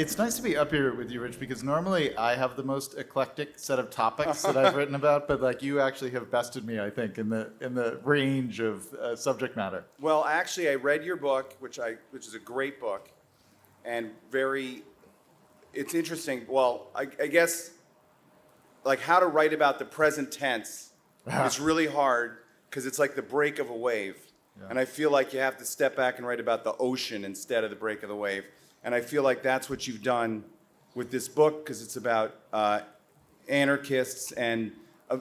It's nice to be up here with you, Rich, because normally I have the most eclectic set of topics that I've written about, but like you actually have bested me, I think, in the range of subject matter. Well, actually, I read your book, which is a great book, and it's interesting. Well, I guess like how to write about the present tense is really hard because it's like the break of a wave. Yeah. And I feel like you have to step back and write about the ocean instead of the break of the wave. And I feel like that's what you've done with this book because it's about anarchists and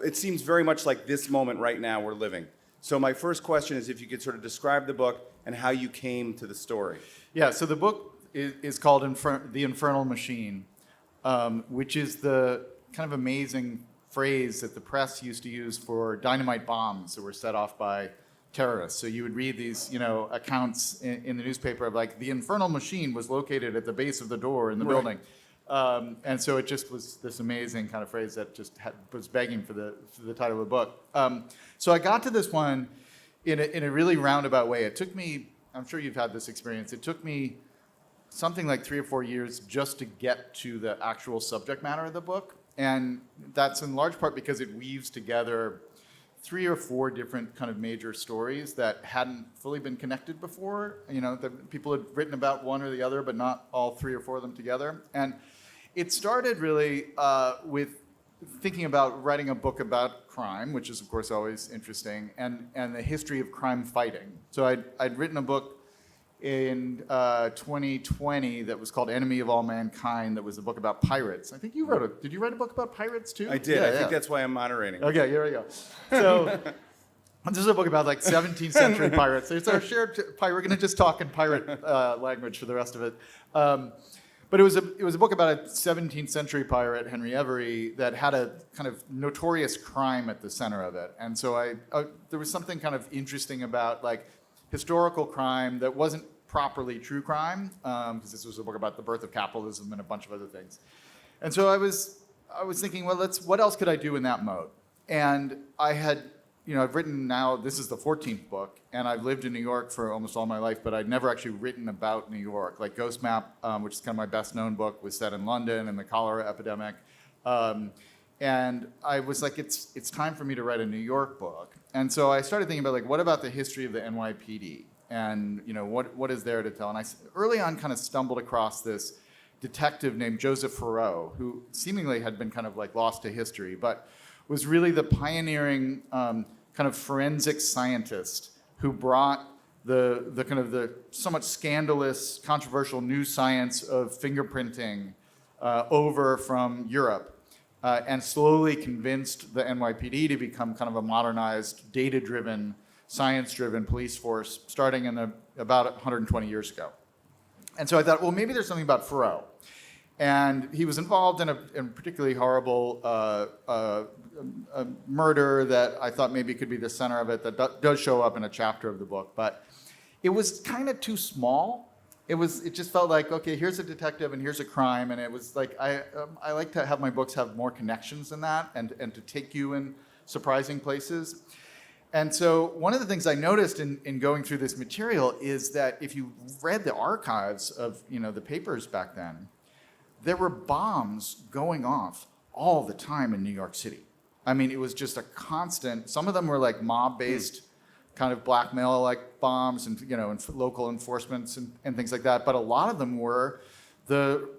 it seems very much like this moment right now we're living. So my first question is if you could sort of describe the book and how you came to the story. Yeah, so the book is called The Infernal Machine, which is the kind of amazing phrase that the press used to use for dynamite bombs that were set off by terrorists. So you would read these, accounts in the newspaper of like the infernal machine was located at the base of the door in the building, and so it just was this amazing kind of phrase that just was begging for the title of the book. So I got to this one in a really roundabout way. It took me, I'm sure you've had this experience. It took me something like 3 or 4 years just to get to the actual subject matter of the book, and that's in large part because it weaves together 3 or 4 different kind of major stories that hadn't fully been connected before. That people had written about one or the other, but not all 3 or 4 of them together. And it started really with thinking about writing a book about crime, which is of course always interesting, and the history of crime fighting. So I'd written a book in 2020 that was called Enemy of All Mankind, that was a book about pirates. I think you wrote it. Did you write a book about pirates too? I did. I think that's why I'm moderating. Okay, here we go. So this is a book about like 17th century pirates. It's our shared pirate. We're going to just talk in pirate language for the rest of it. But it was a book about a 17th century pirate, Henry Every, that had a kind of notorious crime at the center of it. And so there was something kind of interesting about like historical crime that wasn't properly true crime, because this was a book about the birth of capitalism and a bunch of other things. And so I was thinking, well, what else could I do in that mode? And I had, I've written now, this is the 14th book, and I've lived in New York for almost all my life, but I'd never actually written about New York. Like Ghost Map, which is kind of my best known book, was set in London and the cholera epidemic. And I was like, it's time for me to write a New York book. And so I started thinking about like, what about the history of the NYPD? And what is there to tell? And I early on kind of stumbled across this detective named Joseph Farreau, who seemingly had been kind of like lost to history, but was really the pioneering kind of forensic scientist who brought the kind of the somewhat scandalous, controversial new science of fingerprinting over from Europe. And slowly convinced the NYPD to become kind of a modernized, data-driven, science-driven police force starting in about 120 years ago. And so I thought, well, maybe there's something about Farreau. And he was involved in a particularly horrible murder that I thought maybe could be the center of it, that does show up in a chapter of the book. But it was kind of too small. It just felt like, okay, here's a detective and here's a crime, and it was like I like to have my books have more connections than that, and to take you in surprising places. And so one of the things I noticed in going through this material is that if you read the archives of the papers back then, there were bombs going off all the time in New York City. I mean, it was just a constant. Some of them were like mob-based. Kind of blackmail like bombs and local enforcements and things like that, but a lot of them were the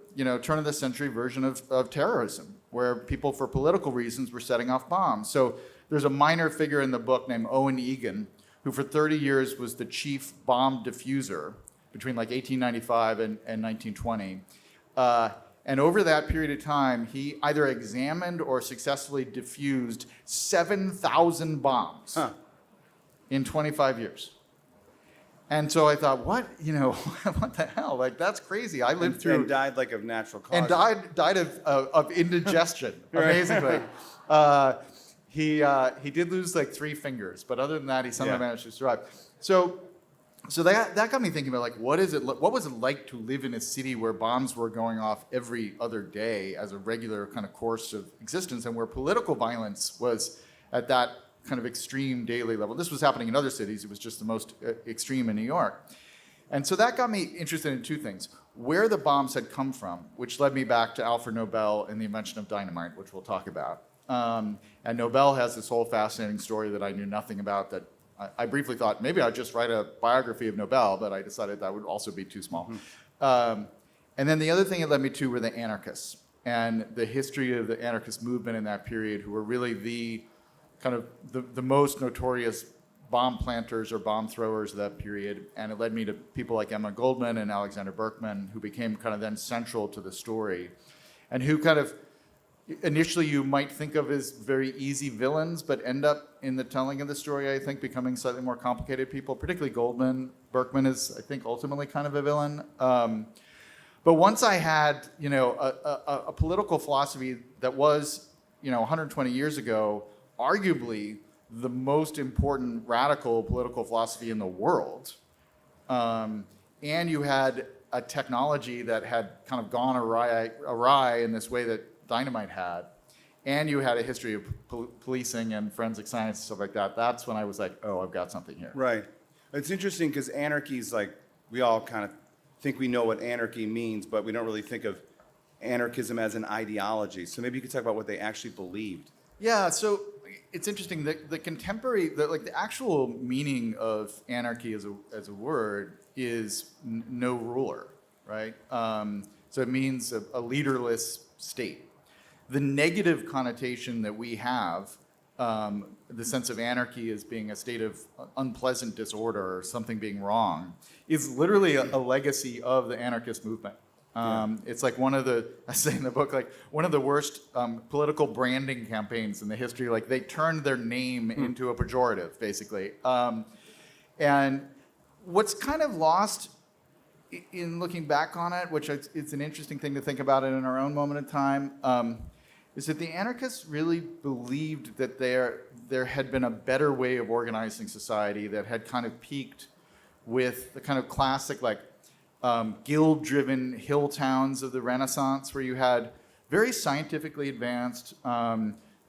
turn of the century version of terrorism, where people for political reasons were setting off bombs. So there's a minor figure in the book named Owen Egan, who for 30 years was the chief bomb diffuser between like 1895 and 1920. And over that period of time, he either examined or successfully diffused 7,000 bombs. In 25 years. And so I thought, what the hell? Like, that's crazy. I lived through... And died like of natural causes. And died of indigestion, amazingly. He did lose like 3 fingers, but other than that, he somehow managed to survive. So that got me thinking about like, what was it like to live in a city where bombs were going off every other day as a regular kind of course of existence, and where political violence was at that kind of extreme daily level. This was happening in other cities. It was just the most extreme in New York. And so that got me interested in 2 things. where the bombs had come from, which led me back to Alfred Nobel and the invention of dynamite, which we'll talk about. And Nobel has this whole fascinating story that I knew nothing about that I briefly thought maybe I'd just write a biography of Nobel, but I decided that would also be too small. And then the other thing it led me to were the anarchists and the history of the anarchist movement in that period, who were really the kind of the most notorious bomb planters or bomb throwers of that period. And it led me to people like Emma Goldman and Alexander Berkman, who became kind of then central to the story, and who kind of initially you might think of as very easy villains, but end up in the telling of the story, I think, becoming slightly more complicated people, particularly Goldman. Berkman is, I think, ultimately kind of a villain. But once I had, a political philosophy that was, 120 years ago, arguably the most important radical political philosophy in the world, and you had a technology that had kind of gone awry in this way that Dynamite had, and you had a history of policing and forensic science and stuff like that, that's when I was like, oh, I've got something here. Right. It's interesting because anarchy is like, we all kind of think we know what anarchy means, but we don't really think of anarchism as an ideology. So maybe you could talk about what they actually believed. Yeah, so it's interesting. The contemporary, the actual meaning of anarchy as a word is no ruler, right? So it means a leaderless state. The negative connotation that we have, the sense of anarchy as being a state of unpleasant disorder or something being wrong, is literally a legacy of the anarchist movement. It's like I say in the book, like one of the worst political branding campaigns in the history. Like they turned their name into a pejorative, basically. And what's kind of lost in looking back on it, which it's an interesting thing to think about it in our own moment of time, is that the anarchists really believed that there had been a better way of organizing society that had kind of peaked with the kind of classic guild-driven hill towns of the Renaissance, where you had very scientifically advanced,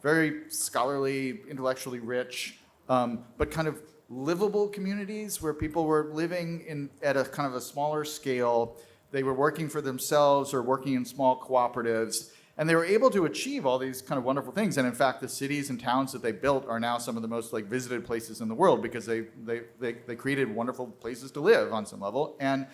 very scholarly, intellectually rich, but kind of livable communities where people were living at a kind of a smaller scale. They were working for themselves or working in small cooperatives. And they were able to achieve all these kind of wonderful things. And in fact, the cities and towns that they built are now some of the most visited places in the world because they created wonderful places to live on some level. And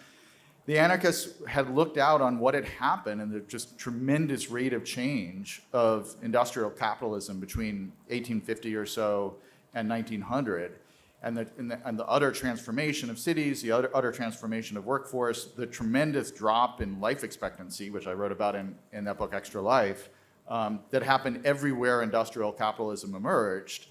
the anarchists had looked out on what had happened and the just tremendous rate of change of industrial capitalism between 1850 or so and 1900. And the utter transformation of cities, the utter transformation of workforce, the tremendous drop in life expectancy, which I wrote about in that book, Extra Life, that happened everywhere industrial capitalism emerged.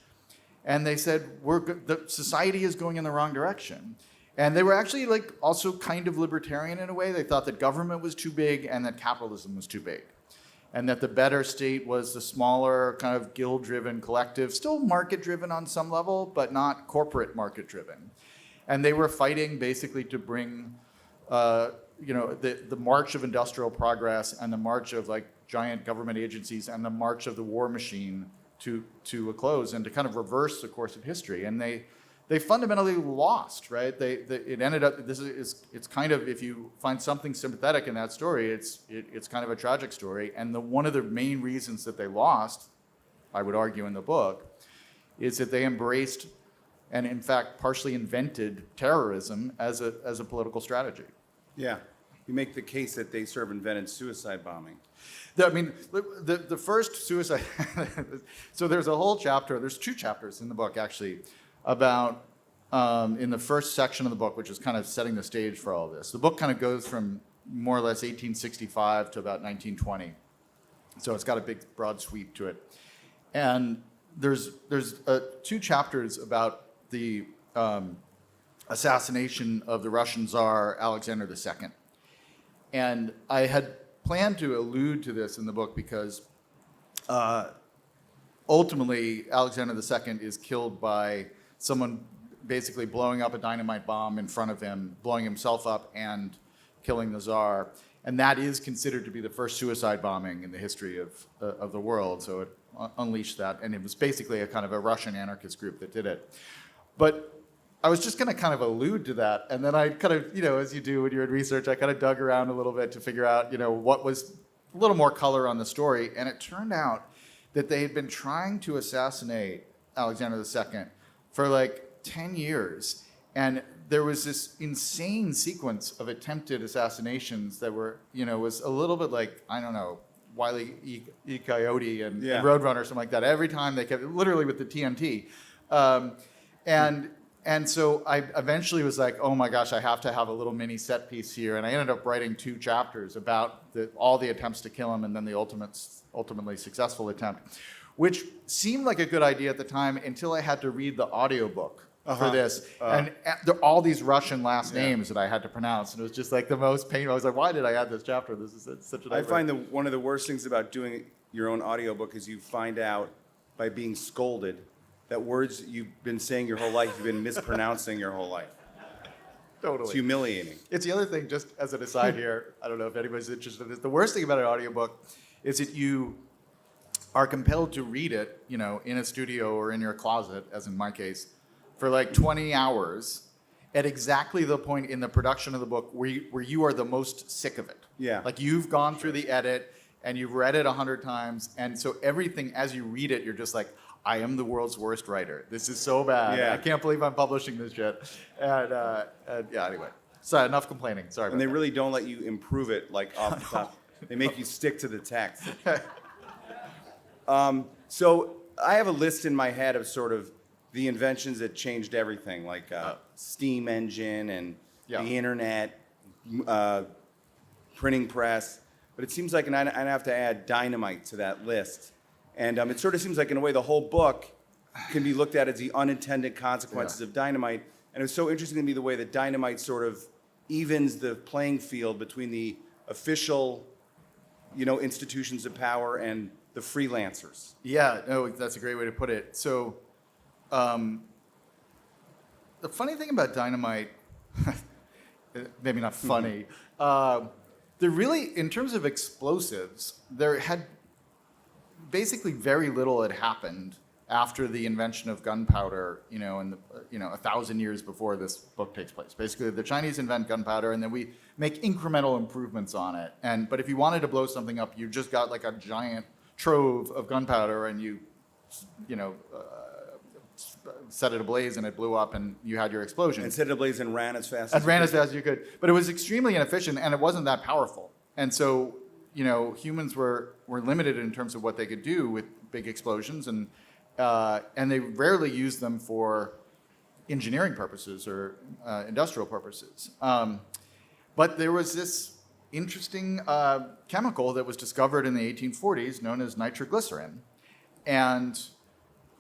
And they said, the society is going in the wrong direction. And they were actually also kind of libertarian in a way. They thought that government was too big and that capitalism was too big. And that the better state was the smaller, kind of guild-driven collective, still market-driven on some level, but not corporate market-driven. And they were fighting basically to bring, the march of industrial progress and the march of giant government agencies and the march of the war machine to a close and to kind of reverse the course of history. And they fundamentally lost, right? It ended up, it's kind of, if you find something sympathetic in that story, it's kind of a tragic story. And one of the main reasons that they lost, I would argue in the book, is that they embraced and in fact partially invented terrorism as a political strategy. Yeah, you make the case that they sort of invented suicide bombing. The first suicide, so there's a whole chapter, there's 2 chapters in the book actually, about, in the first section of the book, which is kind of setting the stage for all this. The book kind of goes from more or less 1865 to about 1920. So it's got a big, broad sweep to it. And there's 2 chapters about the assassination of the Russian Tsar Alexander II. And I had planned to allude to this in the book because ultimately Alexander II is killed by someone basically blowing up a dynamite bomb in front of him, blowing himself up and killing the Tsar. And that is considered to be the first suicide bombing in the history of the world. So it unleashed that. And it was basically a kind of a Russian anarchist group that did it. But I was just going to kind of allude to that. And then I kind of, as you do when you're in research, I kind of dug around a little bit to figure out, what was a little more color on the story. And it turned out that they had been trying to assassinate Alexander II for like 10 years. And there was this insane sequence of attempted assassinations that were, was a little bit like, I don't know, Wile E. Coyote and Roadrunner or something like that. Every time they kept, literally with the TNT. And so I eventually was like, oh my gosh, I have to have a little mini set piece here. And I ended up writing 2 chapters about all the attempts to kill him and then the ultimately successful attempt, which seemed like a good idea at the time until I had to read the audiobook for this. And there are all these Russian last names that I had to pronounce. And it was just like the most painful. I was like, why did I add this chapter? This is such a nightmare. I find one of the worst things about doing your own audiobook is you find out by being scolded that words you've been saying your whole life, you've been mispronouncing your whole life. Totally. It's humiliating. It's the other thing, just as an aside here, I don't know if anybody's interested in this. The worst thing about an audiobook is that you are compelled to read it, in a studio or in your closet, as in my case, for like 20 hours at exactly the point in the production of the book where you are the most sick of it. Yeah. Like you've gone through the edit and you've read it 100 times. And so everything, as you read it, you're just like, I am the world's worst writer. This is so bad. Yeah. I can't believe I'm publishing this shit. And anyway. So enough complaining. Sorry And they about really don't let you improve it like off the top. They make you stick to the text. So I have a list in my head of sort of the inventions that changed everything, like steam engine and the internet, printing press. But it seems like, and I'd have to add dynamite to that list. And it sort of seems like, in a way, the whole book can be looked at as the unintended consequences of dynamite. And it was so interesting to me the way that dynamite sort of evens the playing field between the official, institutions of power and the freelancers. Yeah, no, that's a great way to put it. So the funny thing about dynamite, maybe not funny, there really, in terms of explosives, there had basically very little had happened after the invention of gunpowder, in 1,000 years before this book takes place. Basically, the Chinese invent gunpowder, and then we make incremental improvements on it. But if you wanted to blow something up, you just got like a giant trove of gunpowder, and you set it ablaze, and it blew up, and you had your explosion. And set it ablaze and ran as fast as you could. But it was extremely inefficient, and it wasn't that powerful. And so, humans were limited in terms of what they could do with big explosions, and they rarely used them for engineering purposes or industrial purposes. But there was this interesting chemical that was discovered in the 1840s known as nitroglycerin. And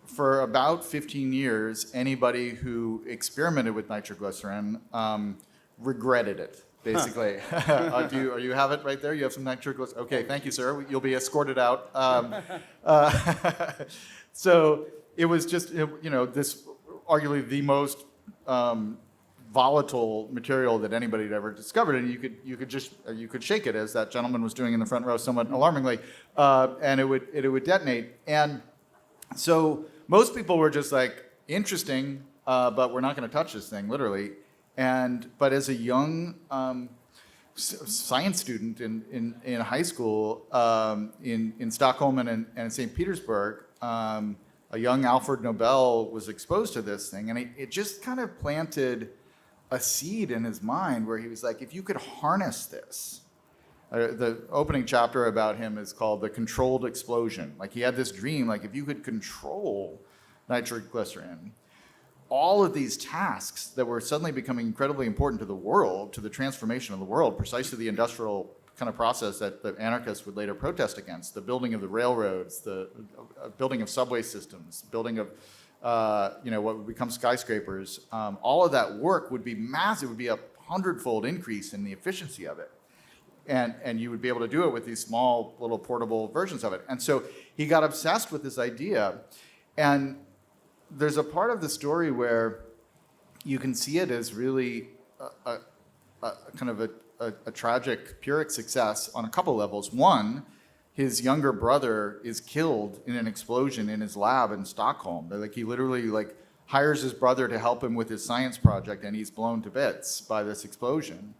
for about 15 years, anybody who experimented with nitroglycerin regretted it. Basically, are you have it right there? You have some nitroglycerin. Okay, thank you, sir. You'll be escorted out. So it was just, this arguably the most volatile material that anybody had ever discovered, and you could shake it, as that gentleman was doing in the front row, somewhat alarmingly, and it would detonate. And so most people were just like, interesting, but we're not going to touch this thing, literally. But as a young science student in high school in Stockholm and St. Petersburg, a young Alfred Nobel was exposed to this thing, and it just kind of planted a seed in his mind where he was like, if you could harness this. The opening chapter about him is called The Controlled Explosion. Like, he had this dream, like, if you could control nitroglycerin, all of these tasks that were suddenly becoming incredibly important to the world, to the transformation of the world, precisely the industrial kind of process that the anarchists would later protest against, the building of the railroads, the building of subway systems, building of what would become skyscrapers, all of that work would be massive. It would be a 100-fold increase in the efficiency of it. And you would be able to do it with these small little portable versions of it. And so he got obsessed with this idea. And there's a part of the story where you can see it as really a kind of a tragic Pyrrhic success on a couple levels. One, his younger brother is killed in an explosion in his lab in Stockholm. He literally hires his brother to help him with his science project, and he's blown to bits by this explosion.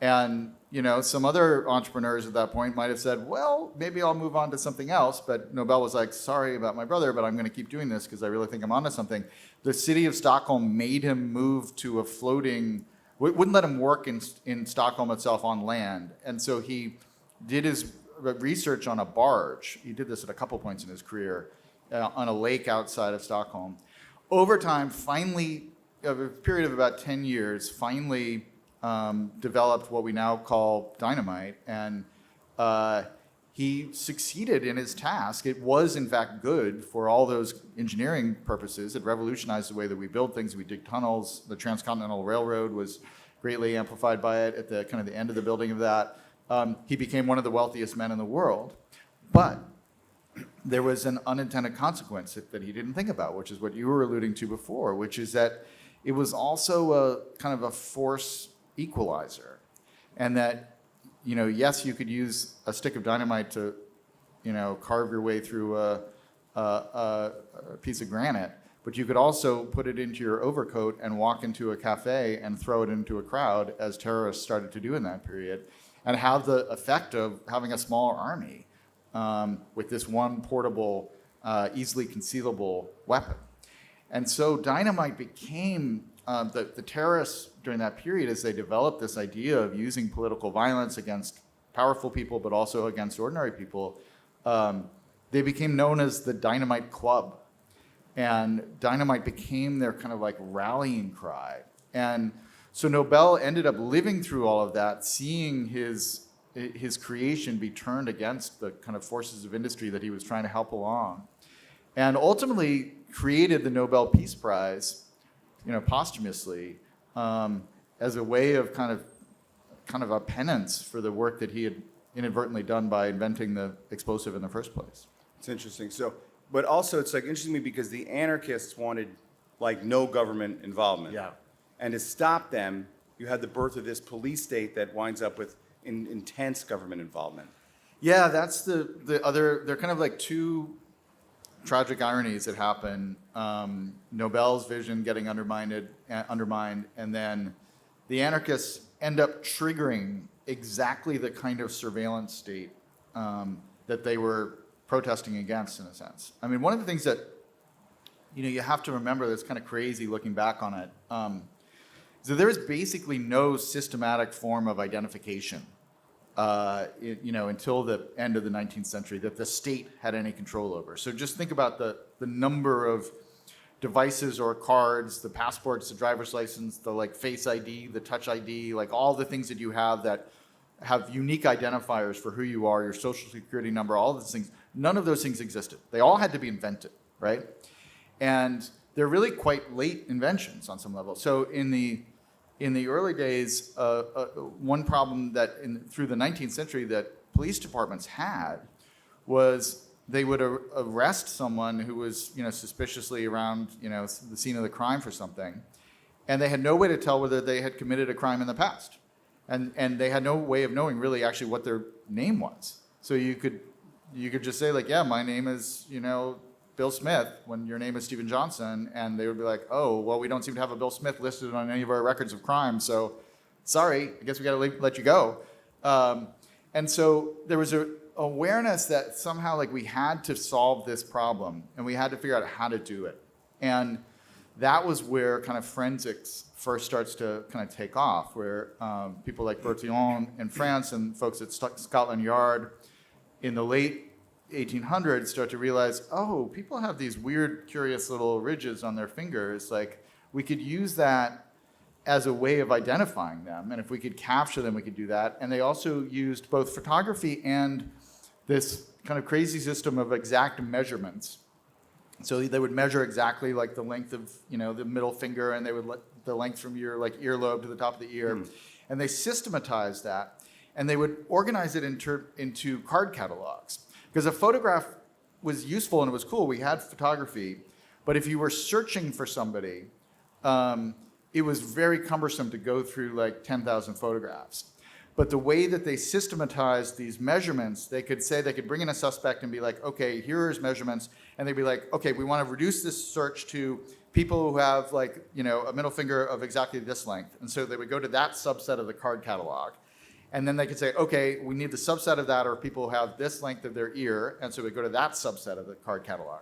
And some other entrepreneurs at that point might have said, well, maybe I'll move on to something else. But Nobel was like, sorry about my brother, but I'm going to keep doing this because I really think I'm onto something. The city of Stockholm made him move to a floating, wouldn't let him work in Stockholm itself on land. And so he did his research on a barge. He did this at a couple points in his career on a lake outside of Stockholm. Over time, finally, over a period of about 10 years, finally developed what we now call dynamite, and he succeeded in his task. It was, in fact, good for all those engineering purposes. It revolutionized the way that we build things. We dig tunnels. The Transcontinental Railroad was greatly amplified by it at the kind of the end of the building of that. He became one of the wealthiest men in the world. But there was an unintended consequence that he didn't think about, which is what you were alluding to before, which is that it was also a kind of a force equalizer. And that, yes, you could use a stick of dynamite to, carve your way through a piece of granite, but you could also put it into your overcoat and walk into a cafe and throw it into a crowd, as terrorists started to do in that period, and have the effect of having a smaller army with this one portable, easily concealable weapon. And so dynamite became the terrorists during that period, as they developed this idea of using political violence against powerful people, but also against ordinary people, they became known as the Dynamite Club. And dynamite became their kind of like rallying cry. And so Nobel ended up living through all of that, seeing his creation be turned against the kind of forces of industry that he was trying to help along, and ultimately created the Nobel Peace Prize, posthumously, as a way of kind of a penance for the work that he had inadvertently done by inventing the explosive in the first place. It's interesting. So, but also it's like interesting to me because the anarchists wanted like no government involvement. Yeah. And to stop them, you had the birth of this police state that winds up with intense government involvement. Yeah, that's the other. They're kind of like two tragic ironies that happen. Nobel's vision getting undermined, and then the anarchists end up triggering exactly the kind of surveillance state that they were protesting against, in a sense. I mean, one of the things that you have to remember that's kind of crazy looking back on it. So there is basically no systematic form of identification, until the end of the 19th century that the state had any control over. So just think about the number of devices or cards, the passports, the driver's license, the like Face ID, the Touch ID, like all the things that you have that have unique identifiers for who you are, your social security number, all of those things. None of those things existed. They all had to be invented, right? And they're really quite late inventions on some level. So in the early days, one problem that through the 19th century that police departments had was they would arrest someone who was suspiciously around the scene of the crime for something, and they had no way to tell whether they had committed a crime in the past, and they had no way of knowing really actually what their name was. So you could just say like, yeah, my name is Bill Smith, when your name is Stephen Johnson, and they would be like, oh, well, we don't seem to have a Bill Smith listed on any of our records of crime, so sorry, I guess we got to let you go. And so there was a awareness that somehow like we had to solve this problem, and we had to figure out how to do it. And that was where kind of forensics first starts to kind of take off, where people like Bertillon in France and folks at Scotland Yard in the late 1800s start to realize, oh, people have these weird, curious little ridges on their fingers. Like, we could use that as a way of identifying them, and if we could capture them, we could do that. And they also used both photography and this kind of crazy system of exact measurements. So they would measure exactly like the length of the middle finger, and they would the length from your like earlobe to the top of the ear, and they systematized that, and they would organize it into card catalogs. Because a photograph was useful and it was cool. We had photography, but if you were searching for somebody, it was very cumbersome to go through like 10,000 photographs. But the way that they systematized these measurements, they could bring in a suspect and be like, okay, here are his measurements. And they'd be like, okay, we want to reduce this search to people who have like, a middle finger of exactly this length. And so they would go to that subset of the card catalog. And then they could say, okay, we need the subset of that, or people who have this length of their ear. And so we go to that subset of the card catalog.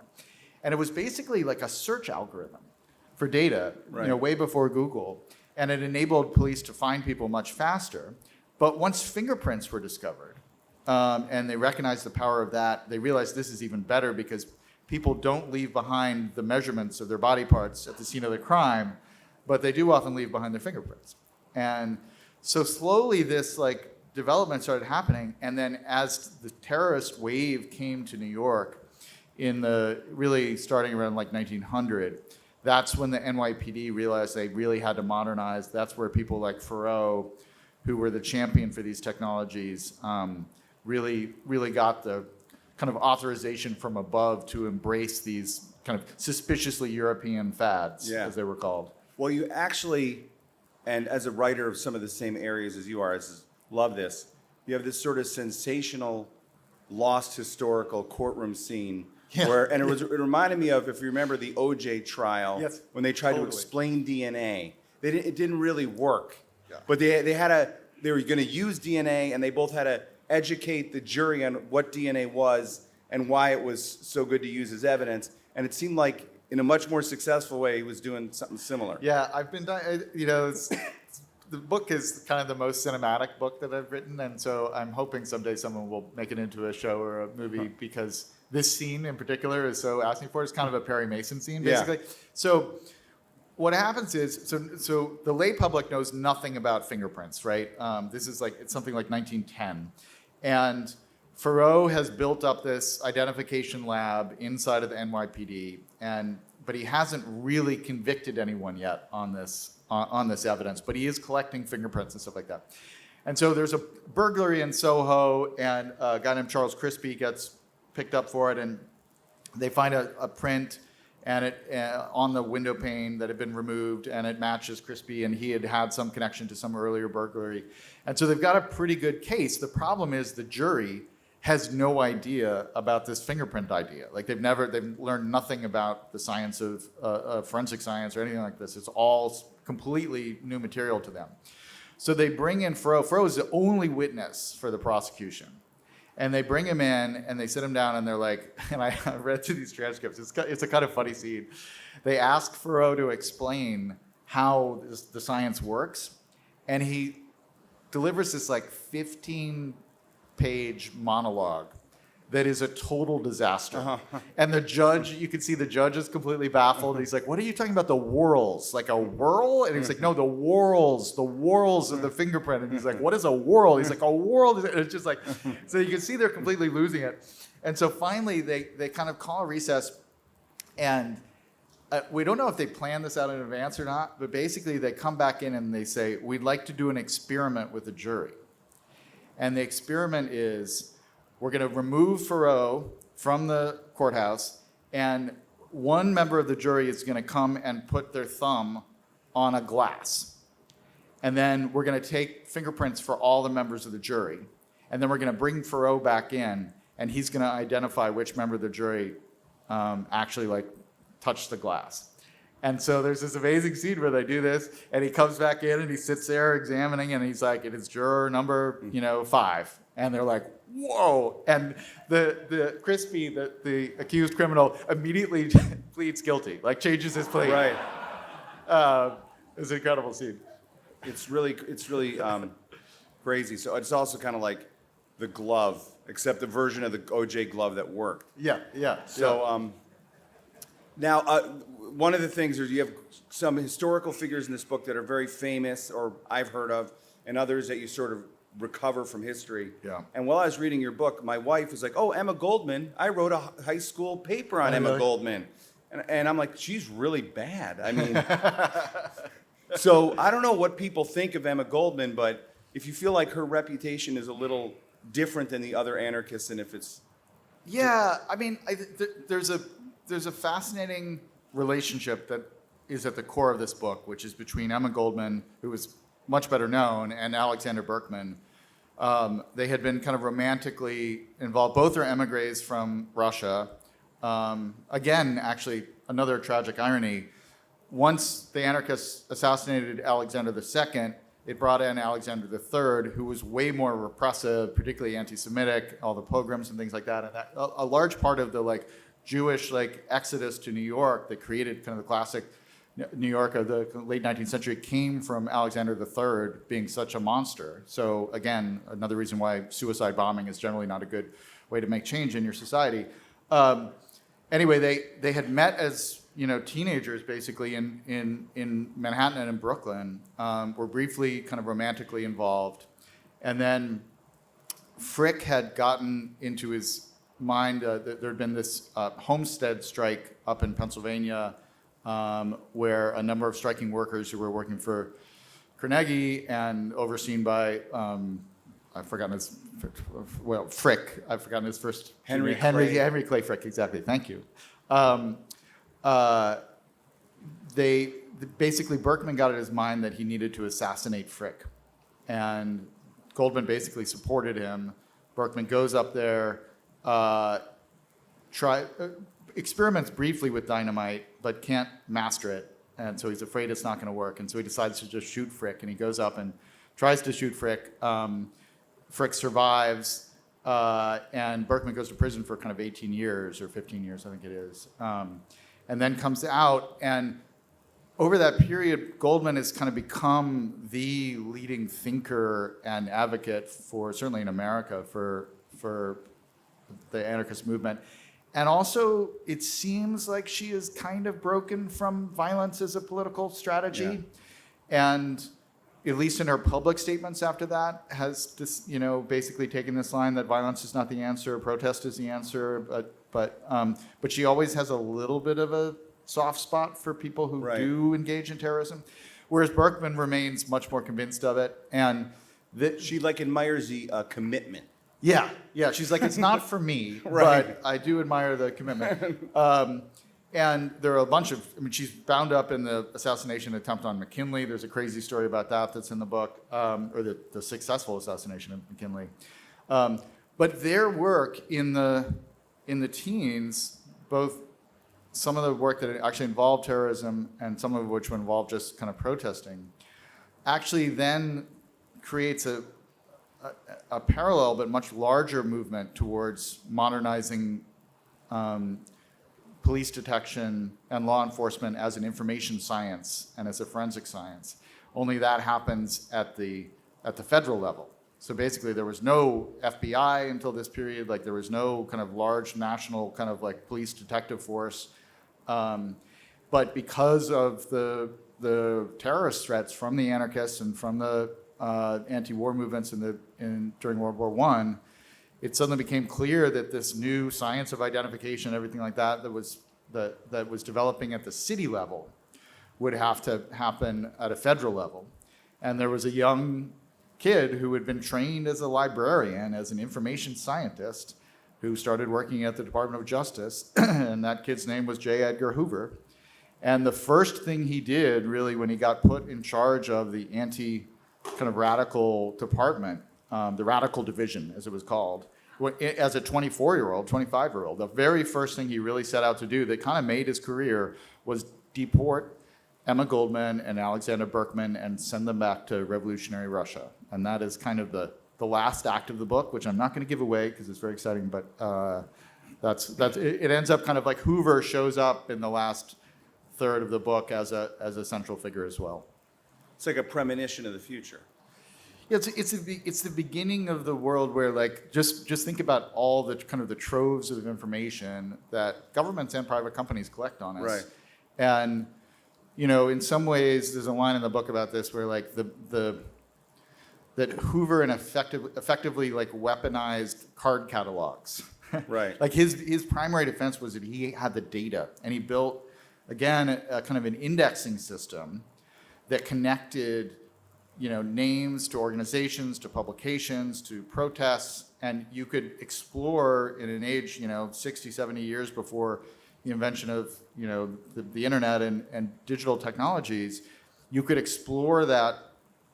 And it was basically like a search algorithm for data, way before Google. And it enabled police to find people much faster. But once fingerprints were discovered, and they recognized the power of that, they realized this is even better because people don't leave behind the measurements of their body parts at the scene of the crime, but they do often leave behind their fingerprints. And so slowly this development started happening, and then as the terrorist wave came to New York really starting around 1900, that's when the NYPD realized they really had to modernize. That's where people like Farrow, who were the champion for these technologies, really got the kind of authorization from above to embrace these kind of suspiciously European fads, as they were called. Well, you actually, and as a writer of some of the same areas as you are, love this. You have this sort of sensational, lost historical courtroom scene where, and it reminded me of, if you remember the OJ trial, when they tried to explain DNA. It didn't really work, but they were going to use DNA, and they both had to educate the jury on what DNA was and why it was so good to use as evidence. And it seemed like in a much more successful way, he was doing something similar. Yeah, the book is kind of the most cinematic book that I've written, and so I'm hoping someday someone will make it into a show or a movie because this scene in particular is so asking for it. It's kind of a Perry Mason scene, basically. Yeah. So what happens is, so the lay public knows nothing about fingerprints, right? This is it's something like 1910. And Farrow has built up this identification lab inside of the NYPD, but he hasn't really convicted anyone yet on this evidence, but he is collecting fingerprints and stuff like that. And so there's a burglary in Soho, and a guy named Charles Crispy gets picked up for it, and they find a print and on the window pane that had been removed, and it matches Crispy, and he had some connection to some earlier burglary. And so they've got a pretty good case. The problem is the jury has no idea about this fingerprint idea. They've learned nothing about the science of forensic science or anything like this. It's all completely new material to them. So they bring in Farrow. Farrow is the only witness for the prosecution. And they bring him in, and they sit him down, and they're like, and I read through these transcripts. It's a kind of funny scene. They ask Farrow to explain how the science works, and he delivers this 15-page monologue that is a total disaster. Uh-huh. And the judge, you can see the judge is completely baffled. He's like, what are you talking about, the whorls? Like a whirl? And he's like, no, the whorls of the fingerprint. And he's like, what is a whorl? He's like, a whorl? And it's just so you can see they're completely losing it. And so finally they kind of call a recess, and we don't know if they planned this out in advance or not, but basically they come back in and they say, we'd like to do an experiment with the jury. And the experiment is, we're going to remove Farrow from the courthouse, and one member of the jury is going to come and put their thumb on a glass. And then we're going to take fingerprints for all the members of the jury. And then we're going to bring Farrow back in, and he's going to identify which member of the jury actually touched the glass. And so there's this amazing scene where they do this, and he comes back in and he sits there examining, and he's like, it is juror number 5. And they're like, whoa. And the Crispy, the accused criminal, immediately pleads guilty, changes his plea. Right. It's an incredible scene. It's really crazy. So it's also kind of like The Glove, except the version of the OJ glove that worked. Yeah. So now, one of the things is you have some historical figures in this book that are very famous, or I've heard of, and others that you sort of recover from history. Yeah. And while I was reading your book, my wife was like, oh, Emma Goldman, I wrote a high school paper on Emma Goldman. And I'm like, she's really bad. I mean, so I don't know what people think of Emma Goldman, but if you feel like her reputation is a little different than the other anarchists, and if it's... Yeah, I mean, there's a fascinating relationship that is at the core of this book, which is between Emma Goldman, who was much better known, and Alexander Berkman. They had been kind of romantically involved. Both are emigres from Russia. Again, actually, another tragic irony. once the anarchists assassinated Alexander II, it brought in Alexander III, who was way more repressive, particularly anti-Semitic, all the pogroms and things like that. And a large part of the like Jewish like exodus to New York that created kind of the classic New York of the late 19th century came from Alexander III being such a monster. So again, another reason why suicide bombing is generally not a good way to make change in your society. Anyway, they had met as teenagers basically in Manhattan and in Brooklyn, were briefly kind of romantically involved. And then Frick had gotten into his mind that there had been this homestead strike up in Pennsylvania where a number of striking workers who were working for Carnegie and overseen by, I've forgotten his, Frick, I've forgotten his first. Henry Clay Frick, exactly, thank you. Basically Berkman got in his mind that he needed to assassinate Frick. And Goldman basically supported him. Berkman goes up there, experiments briefly with dynamite, but can't master it. And so he's afraid it's not going to work. And so he decides to just shoot Frick. And he goes up and tries to shoot Frick. Frick survives. And Berkman goes to prison for kind of 18 years or 15 years, I think it is. And then comes out. And over that period, Goldman has kind of become the leading thinker and advocate for, certainly in America, for the anarchist movement. And also, it seems like she is kind of broken from violence as a political strategy. Yeah. And at least in her public statements after that, has this, basically taken this line that violence is not the answer, protest is the answer, but she always has a little bit of a soft spot for people who do engage in terrorism, whereas Berkman remains much more convinced of it, and she admires the commitment. Yeah, she's like, it's not for me, right. But I do admire the commitment. And there are a bunch of, she's bound up in the assassination attempt on McKinley. There's a crazy story about that that's in the book, or the successful assassination of McKinley. But their work in the teens, both some of the work that actually involved terrorism and some of which involved just kind of protesting, actually then creates a parallel but much larger movement towards modernizing police detection and law enforcement as an information science and as a forensic science. Only that happens at the federal level. So basically there was no FBI until this period, there was no kind of large national kind of police detective force. But because of the terrorist threats from the anarchists and from the anti-war movements during World War I, it suddenly became clear that this new science of identification, everything like that was developing at the city level, would have to happen at a federal level. And there was a young kid who had been trained as a librarian, as an information scientist, who started working at the Department of Justice, and that kid's name was J. Edgar Hoover. And the first thing he did, really, when he got put in charge of the kind of radical department, the radical division, as it was called, as a 24-year-old, 25-year-old, the very first thing he really set out to do that kind of made his career was deport Emma Goldman and Alexander Berkman and send them back to revolutionary Russia. And that is kind of the last act of the book, which I'm not going to give away because it's very exciting, but it ends up kind of like Hoover shows up in the last third of the book as a central figure as well. It's like a premonition of the future. Yeah, it's the beginning of the world where just think about all the kind of the troves of information that governments and private companies collect on us. Right. And in some ways, there's a line in the book about this where that Hoover effectively weaponized card catalogs. Right. His primary defense was that he had the data, and he built, again, a kind of an indexing system that connected names to organizations, to publications, to protests, and you could explore in an age 60, 70 years before the invention of the internet and digital technologies, you could explore that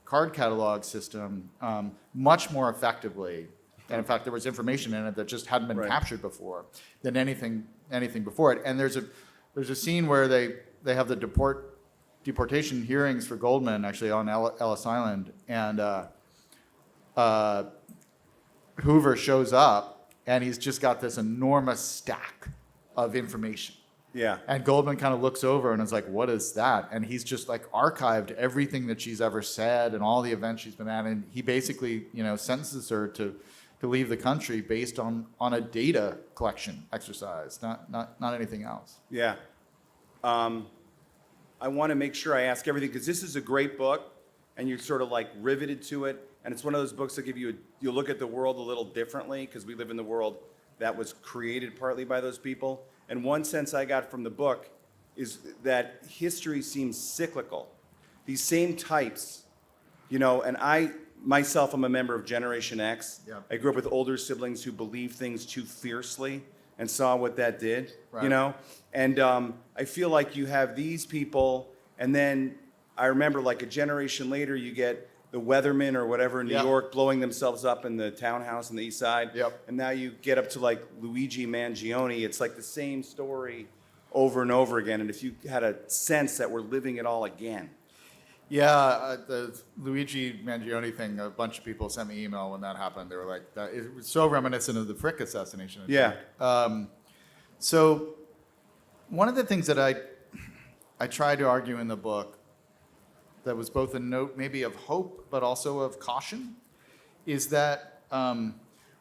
card catalog system much more effectively. And in fact, there was information in it that just hadn't been captured before than anything before it. And there's a scene where they have the deport deportation hearings for Goldman, actually on Ellis Island, and Hoover shows up, and he's just got this enormous stack of information. Yeah. And Goldman kind of looks over and is like, what is that? And he's just like archived everything that she's ever said and all the events she's been at. And he basically, sentences her to leave the country based on a data collection exercise, not anything else. Yeah. I want to make sure I ask everything, because this is a great book, and you're sort of like riveted to it. And it's one of those books that you look at the world a little differently, because we live in the world that was created partly by those people. And one sense I got from the book is that history seems cyclical. These same types, and I myself am a member of Generation X. Yeah. I grew up with older siblings who believed things too fiercely and saw what that did, Right. And I feel like you have these people, and then I remember like a generation later, you get the weathermen or whatever in New Yeah. York blowing themselves up in the townhouse on the east side. Yep. And now you get up to like Luigi Mangione. It's like the same story over and over again. And if you had a sense that we're living it all again. Yeah, the Luigi Mangione thing, a bunch of people sent me email when that happened. They were like, it was so reminiscent of the Frick assassination. Yeah. So one of the things that I tried to argue in the book that was both a note maybe of hope but also of caution is that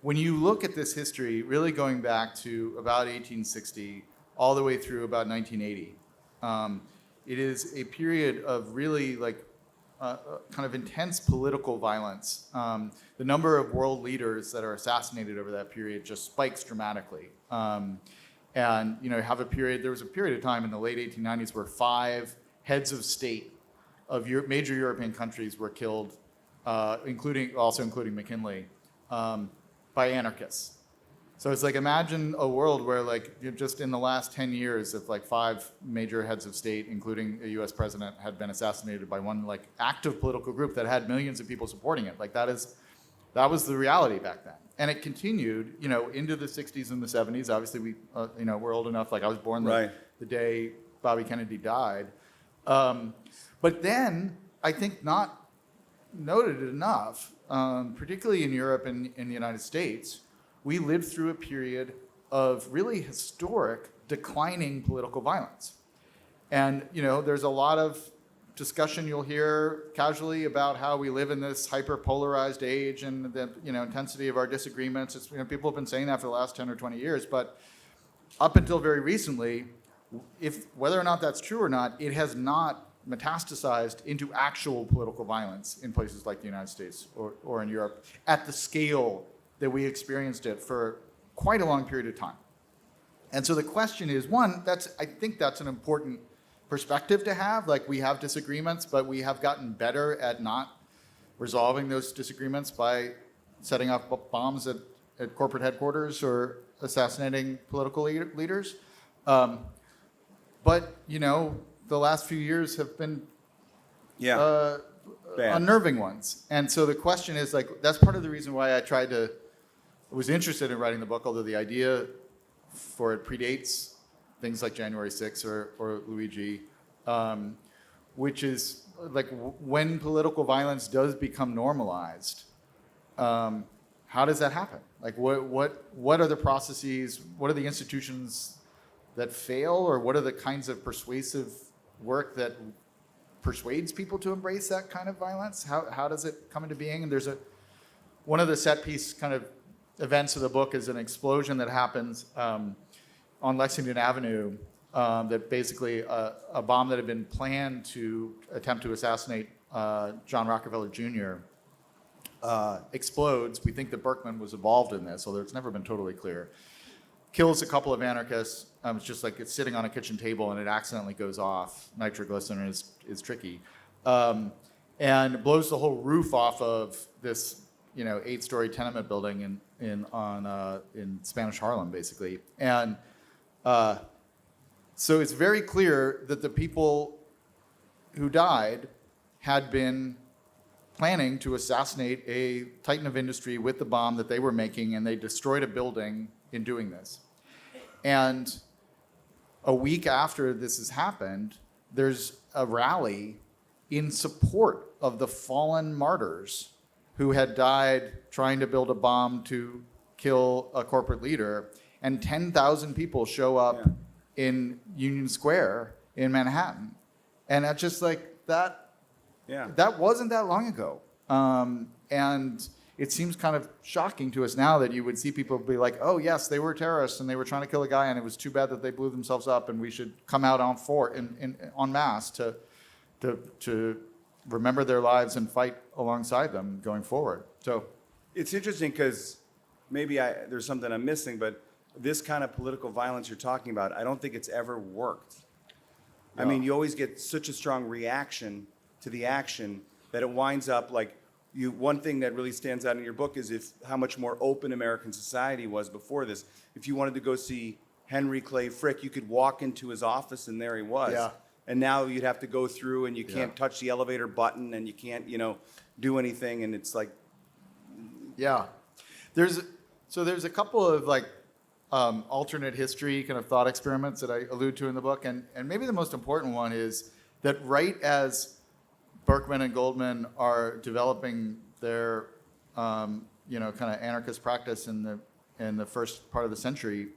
when you look at this history, really going back to about 1860 all the way through about 1980, it is a period of really kind of intense political violence. The number of world leaders that are assassinated over that period just spikes dramatically. And there was a period of time in the late 1890s where 5 heads of state of major European countries were killed, including McKinley, by anarchists. So it's like, imagine a world where just in the last 10 years, if 5 major heads of state, including a U.S. president, had been assassinated by one active political group that had millions of people supporting it. That was the reality back then. And it continued, into the 60s and the 70s. Obviously, we're old enough. I was born Right. the day Bobby Kennedy died. But then, I think not noted enough, particularly in Europe and in the United States, we lived through a period of really historic declining political violence. And, there's a lot of discussion you'll hear casually about how we live in this hyper-polarized age and the, intensity of our disagreements. It's, people have been saying that for the last 10 or 20 years, but up until very recently, whether or not that's true or not, it has not metastasized into actual political violence in places like the United States or in Europe at the scale that we experienced it for quite a long period of time. And so the question is, one, I think that's an important perspective to have. We have disagreements, but we have gotten better at not resolving those disagreements by setting off bombs at corporate headquarters or assassinating political leaders. But, the last few years have been Bad. unnerving ones. And so the question is, that's part of the reason why I was interested in writing the book, although the idea for it predates things like January 6th or Luigi, which is when political violence does become normalized, how does that happen? What are the processes, what are the institutions that fail, or what are the kinds of persuasive work that persuades people to embrace that kind of violence? How does it come into being? And there's one of the set piece kind of events of the book is an explosion that happens on Lexington Avenue, that basically a bomb that had been planned to attempt to assassinate John Rockefeller Jr. Explodes. We think that Berkman was involved in this, although it's never been totally clear. Kills a couple of anarchists. It's just it's sitting on a kitchen table and it accidentally goes off. Nitroglycerin is tricky. And blows the whole roof off of this 8-story tenement building in Spanish Harlem, basically. And so it's very clear that the people who died had been planning to assassinate a titan of industry with the bomb that they were making, and they destroyed a building in doing this. And a week after this has happened, there's a rally in support of the fallen martyrs who had died trying to build a bomb to kill a corporate leader, and 10,000 people show up in Union Square in Manhattan. And that's just like that. Yeah. That wasn't that long ago. And it seems kind of shocking to us now that you would see people be like, oh, yes, they were terrorists and they were trying to kill a guy and it was too bad that they blew themselves up and we should come out en masse to remember their lives and fight alongside them going forward. So It's interesting because maybe there's something I'm missing, but this kind of political violence you're talking about, I don't think it's ever worked. I mean, you always get such a strong reaction to the action that it winds up like one thing that really stands out in your book is how much more open American society was before this. If you wanted to go see Henry Clay Frick, you could walk into his office and there he was. Yeah. And now you'd have to go through and you can't touch the elevator button and you can't, do anything. And it's like, there's a couple of like alternate history kind of thought experiments that I allude to in the book, and maybe the most important one is that right as Berkman and Goldman are developing their kind of anarchist practice in the first part of the century,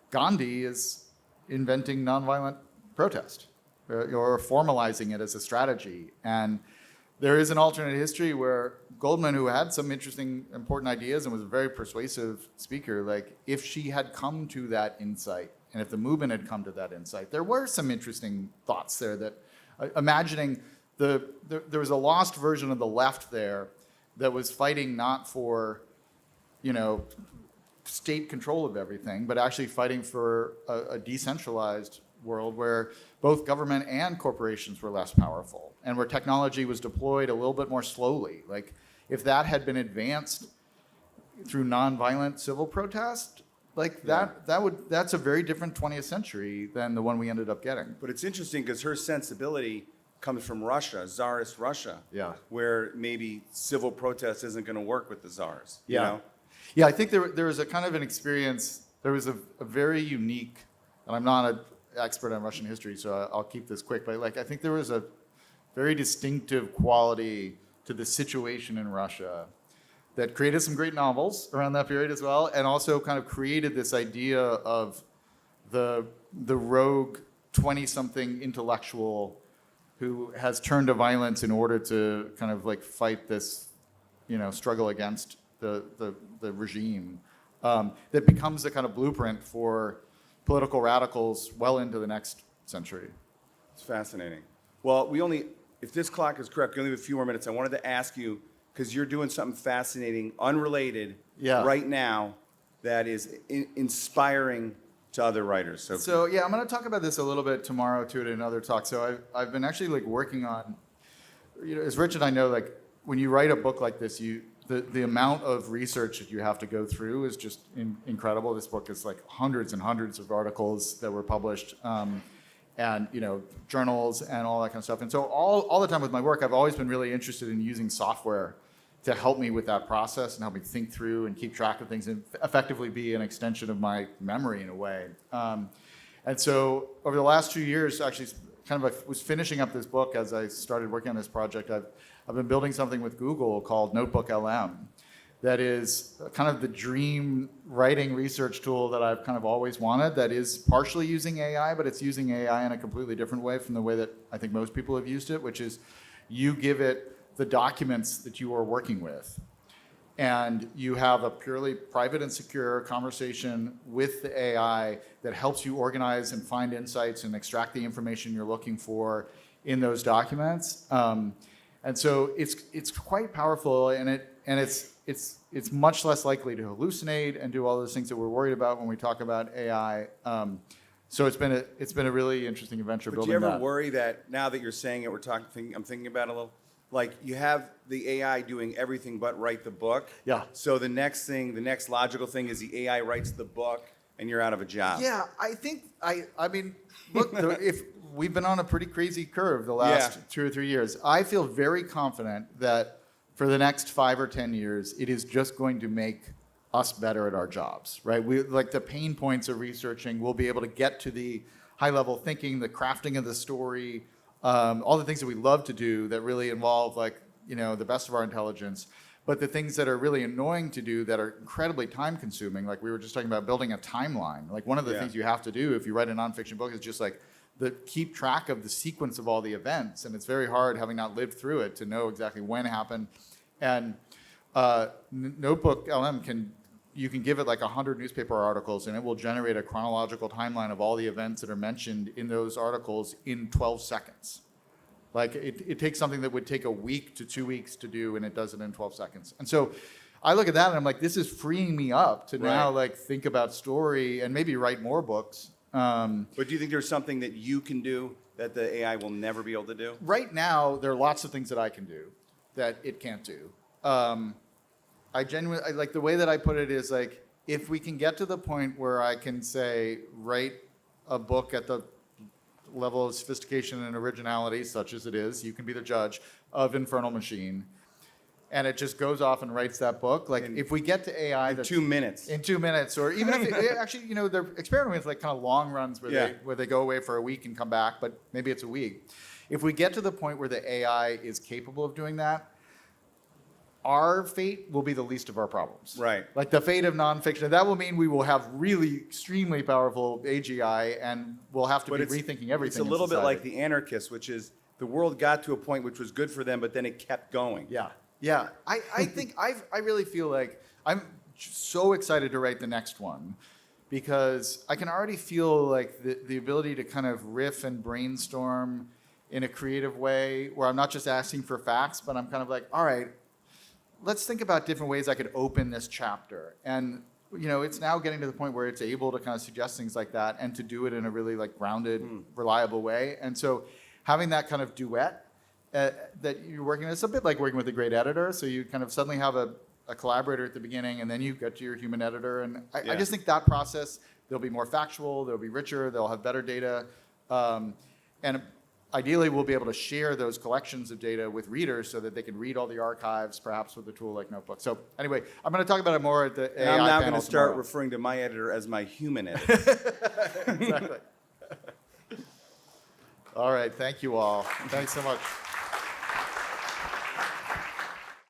Gandhi is inventing nonviolent protest or formalizing it as a strategy. And there is an alternate history where Goldman, who had some interesting, important ideas and was a very persuasive speaker, like if she had come to that insight and if the movement had come to that insight, there were some interesting thoughts there that imagining there was a lost version of the left there that was fighting not for, state control of everything, but actually fighting for a decentralized world where both government and corporations were less powerful and where technology was deployed a little bit more slowly. Like if that had been advanced through nonviolent civil protest, like that's a very different 20th century than the one we ended up getting. but it's interesting because her sensibility comes from Russia, Tsarist Russia, where maybe civil protest isn't going to work with the czars. You know? Yeah, I think there was a kind of an experience, there was a very unique, and I'm not an expert on Russian history, so I'll keep this quick, but like I think there was a very distinctive quality to the situation in Russia that created some great novels around that period as well, and also kind of created this idea of the rogue 20-something intellectual who has turned to violence in order to kind of like fight this, struggle against the regime, that becomes a kind of blueprint for political radicals well into the next century. It's fascinating. Well, if this clock is correct, we only have a few more minutes. I wanted to ask you, because you're doing something fascinating, unrelated, right now, that is inspiring to other writers. So I'm going to talk about this a little bit tomorrow too at another talk. So I've been actually like working on, as Rich and I know, like when you write a book like this, the amount of research that you have to go through is just incredible. This book is like hundreds and hundreds of articles that were published, and journals and all that kind of stuff. And so all the time with my work, I've always been really interested in using software to help me with that process and help me think through and keep track of things and effectively be an extension of my memory in a way. And so over the last 2 years, actually kind of was finishing up this book as I started working on this project. I've been building something with Google called Notebook LM that is kind of the dream writing research tool that I've kind of always wanted, that is partially using AI, but it's using AI in a completely different way from the way that I think most people have used it, which is you give it the documents that you are working with, and you have a purely private and secure conversation with the AI that helps you organize and find insights and extract the information you're looking for in those documents. And so it's quite powerful, and it's much less likely to hallucinate and do all those things that we're worried about when we talk about AI. So it's been a really interesting adventure building that. Do you ever worry that now that you're saying it, I'm thinking about it a little, like you have the AI doing everything but write the book. Yeah. So the next logical thing is the AI writes the book and you're out of a job. Yeah, I think, I mean, look, if we've been on a pretty crazy curve the last 2 or 3 years. I feel very confident that for the next 5 or 10 years, it is just going to make us better at our jobs, right? We like the pain points of researching. We'll be able to get to the high-level thinking, the crafting of the story, all the things that we love to do that really involve the best of our intelligence. But the things that are really annoying to do that are incredibly time consuming, like we were just talking about building a timeline. Like one of the things you have to do if you write a nonfiction book is just keep track of the sequence of all the events. And it's very hard, having not lived through it, to know exactly when it happened. And Notebook LM you can give it 100 newspaper articles and it will generate a chronological timeline of all the events that are mentioned in those articles in 12 seconds. It takes something that would take a week to 2 weeks to do, and it does it in 12 seconds. And so I look at that and I'm like, this is freeing me up to now think about story and maybe write more books. But do you think there's something that you can do that the AI will never be able to do? Right now, there are lots of things that I can do that it can't do. I genuinely, the way that I put it is if we can get to the point where I can say, write a book at the level of sophistication and originality, such as it is, you can be the judge, of Infernal Machine, and it just goes off and writes that book. If we get to AI in 2 minutes. In 2 minutes, or even if actually, they're experimenting with kind of long runs where they go away for a week and come back, but maybe it's a week. If we get to the point where the AI is capable of doing that, our fate will be the least of our problems. Right. The fate of nonfiction. That will mean we will have really extremely powerful AGI, and we'll have to be rethinking everything. It's a little bit like the anarchists, which is the world got to a point which was good for them, but then it kept going. Yeah. I think I really feel like I'm so excited to write the next one, because I can already feel the ability to kind of riff and brainstorm in a creative way where I'm not just asking for facts, but I'm kind of all right, let's think about different ways I could open this chapter. And it's now getting to the point where it's able to kind of suggest things like that and to do it in a really grounded, reliable way. And so having that kind of duet that you're working, it's a bit like working with a great editor. So you kind of suddenly have a collaborator at the beginning, and then you get to your human editor. And I just think that process, they'll be more factual, they'll be richer, they'll have better data. And ideally, we'll be able to share those collections of data with readers so that they can read all the archives, perhaps with a tool like Notebook. So anyway, I'm going to talk about it more at the AI I'm now going to start tomorrow. referring to my editor as my human editor. Exactly. All right, thank you all. Thanks so much.